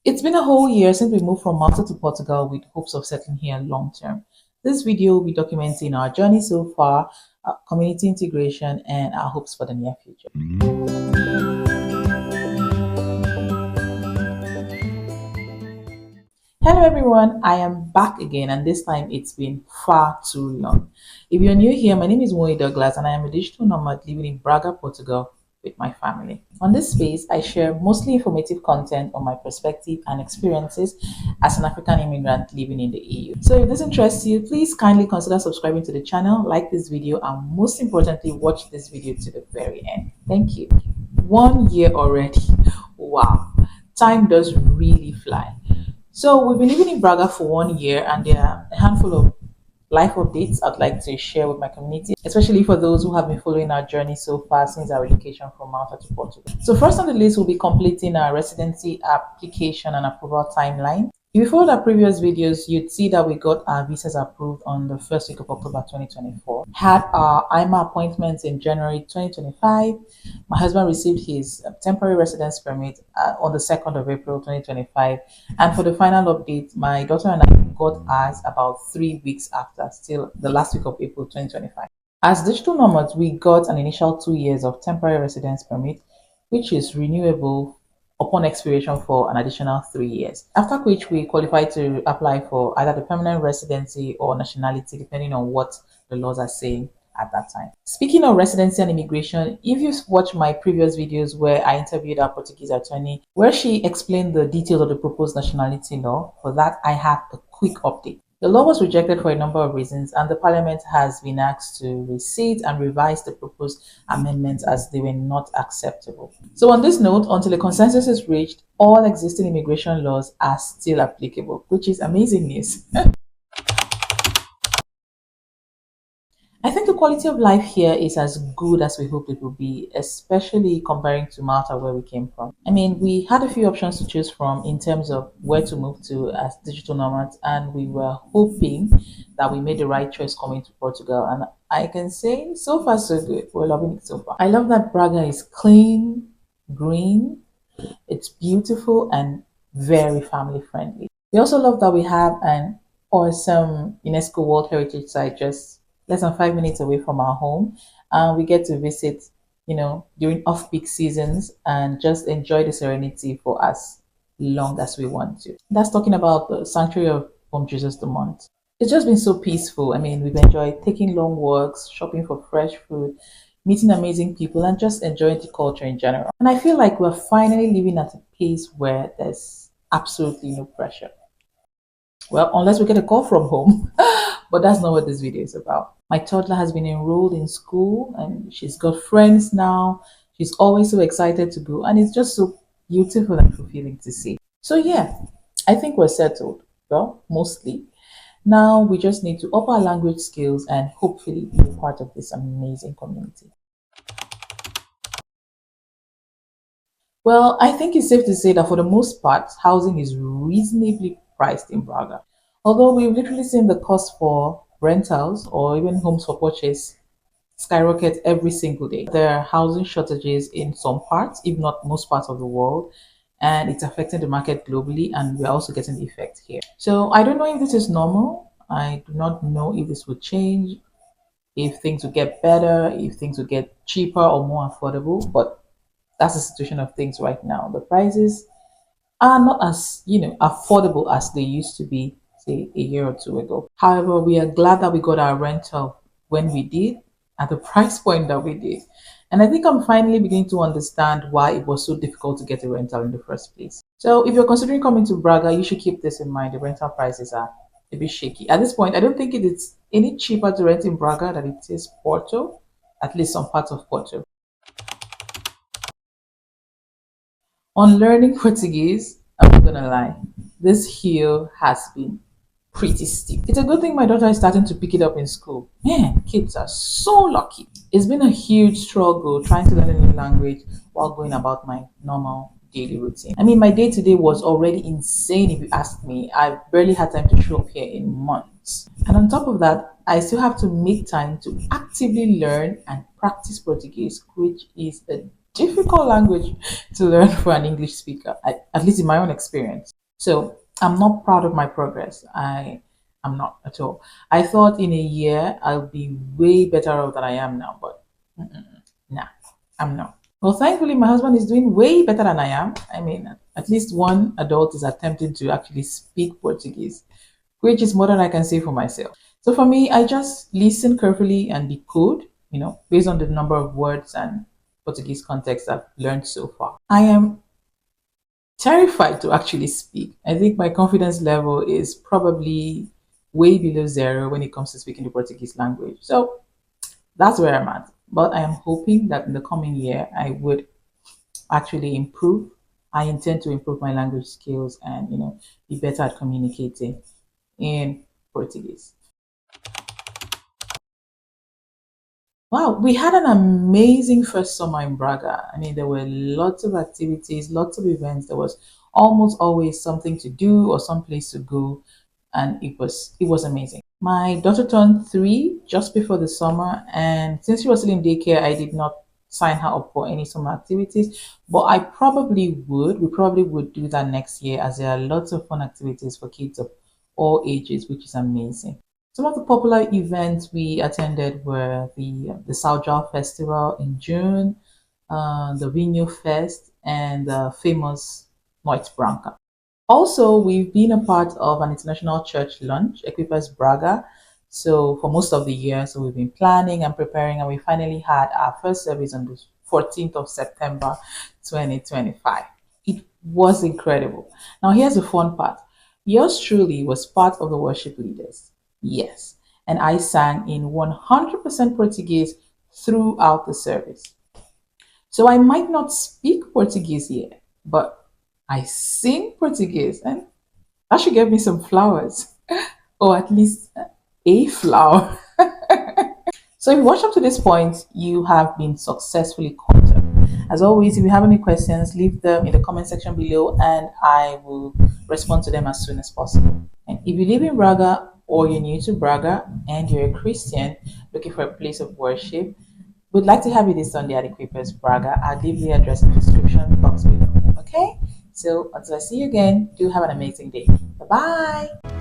It's been a whole year since we moved from Malta to Portugal with hopes of settling here long term. This video will be documenting our journey so far, our community integration, and our hopes for the near future. Hello everyone, I am back again and this time it's been far too long. If you're new here, my name is Moe Douglas and I am a digital nomad living in Braga, Portugal with my family. On this space, I share mostly informative content on my perspective and experiences as an African immigrant living in the EU. So if this interests you, please kindly consider subscribing to the channel, like this video, and most importantly, watch this video to the very end. Thank you. 1 year already. Wow. Time does really fly. So we've been living in Braga for 1 year, and there are a handful of life updates I'd like to share with my community, especially for those who have been following our journey so far since our relocation from Malta to Portugal. So first on the list, we'll be completing our residency application and approval timeline. If you followed our previous videos, you'd see that we got our visas approved on the first week of October 2024. Had our IMA appointments in January 2025. My husband received his temporary residence permit on the 2nd of April 2025. And for the final update, my daughter and I got ours about 3 weeks after, still the last week of April 2025. As digital nomads, we got an initial 2 years of temporary residence permit, which is renewable upon expiration for an additional 3 years, after which we qualify to apply for either the permanent residency or nationality, depending on what the laws are saying at that time. Speaking of residency and immigration, if you've watched my previous videos where I interviewed our Portuguese attorney, where she explained the details of the proposed nationality law, for that I have a quick update. The law was rejected for a number of reasons, and the Parliament has been asked to resit and revise the proposed amendments as they were not acceptable. So on this note, until a consensus is reached, all existing immigration laws are still applicable, which is amazing news. I think the quality of life here is as good as we hoped it would be, especially comparing to Malta where we came from. I mean, we had a few options to choose from in terms of where to move to as digital nomads, and we were hoping that we made the right choice coming to Portugal. And I can say so far so good. We're loving it so far. I love that Braga is clean, green, it's beautiful and very family friendly. We also love that we have an awesome UNESCO World Heritage Site just less than 5 minutes away from our home. And we get to visit, during off-peak seasons and just enjoy the serenity for as long as we want to. That's talking about the Sanctuary of Jesus the Mont. It's just been so peaceful. I mean, we've enjoyed taking long walks, shopping for fresh food, meeting amazing people, and just enjoying the culture in general. And I feel like we're finally living at a pace where there's absolutely no pressure. Well, unless we get a call from home, but that's not what this video is about. My toddler has been enrolled in school and she's got friends now. She's always so excited to go, and it's just so beautiful and fulfilling to see. So, yeah, I think we're settled. Well, mostly. Now we just need to up our language skills and hopefully be a part of this amazing community. Well, I think it's safe to say that for the most part, housing is reasonably priced in Braga. Although we've literally seen the cost for rentals or even homes for purchase skyrocket every single day. There are housing shortages in some parts, if not most parts of the world, and it's affecting the market globally, and we're also getting the effect here. So I don't know if this is normal. I do not know if this will change, if things will get better, if things will get cheaper or more affordable, but that's the situation of things right now. The prices are not as affordable as they used to be, say, a year or two ago. However, we are glad that we got our rental when we did at the price point that we did. And I think I'm finally beginning to understand why it was so difficult to get a rental in the first place. So if you're considering coming to Braga, you should keep this in mind. The rental prices are a bit shaky. At this point, I don't think it is any cheaper to rent in Braga than it is Porto, at least some parts of Porto. On learning Portuguese, I'm not gonna lie, this hill has been pretty steep. It's a good thing my daughter is starting to pick it up in school. Man, kids are so lucky. It's been a huge struggle trying to learn a new language while going about my normal daily routine. I mean, my day to day was already insane if you ask me. I barely had time to show up here in months. And on top of that, I still have to make time to actively learn and practice Portuguese, which is a difficult language to learn for an English speaker, at least in my own experience. So I'm not proud of my progress. I'm not at all. I thought in a year I'll be way better off than I am now, but nah, I'm not. Well, thankfully, my husband is doing way better than I am. I mean, at least one adult is attempting to actually speak Portuguese, which is more than I can say for myself. So for me, I just listen carefully and decode, based on the number of words and Portuguese context I've learned so far. I am terrified to actually speak. I think my confidence level is probably way below zero when it comes to speaking the Portuguese language. So that's where I'm at. But I am hoping that in the coming year, I would actually improve. I intend to improve my language skills and, be better at communicating in Portuguese. Wow, we had an amazing first summer in Braga. I mean, there were lots of activities, lots of events. There was almost always something to do or some place to go, and it was amazing. My daughter turned 3 just before the summer, and since she was still in daycare, I did not sign her up for any summer activities. But I probably would. We probably would do that next year, as there are lots of fun activities for kids of all ages, which is amazing. Some of the popular events we attended were the Saujal Festival in June, the Vinho Fest, and the famous Noite Branca. Also, we've been a part of an international church lunch, Equipas Braga. So for most of the year, so we've been planning and preparing, and we finally had our first service on the 14th of September, 2025. It was incredible. Now, here's the fun part. Yours truly was part of the worship leaders. Yes. And I sang in 100% Portuguese throughout the service. So I might not speak Portuguese yet, but I sing Portuguese, and that should give me some flowers, or at least a flower. So if you watched up to this point, you have been successfully caught up. As always, if you have any questions, leave them in the comment section below and I will respond to them as soon as possible. And if you live in Braga or you're new to Braga and you're a Christian looking for a place of worship, we'd like to have you this Sunday at Equippers Braga. I'll leave the address in the description box below. Okay? So until I see you again, do have an amazing day. Bye bye.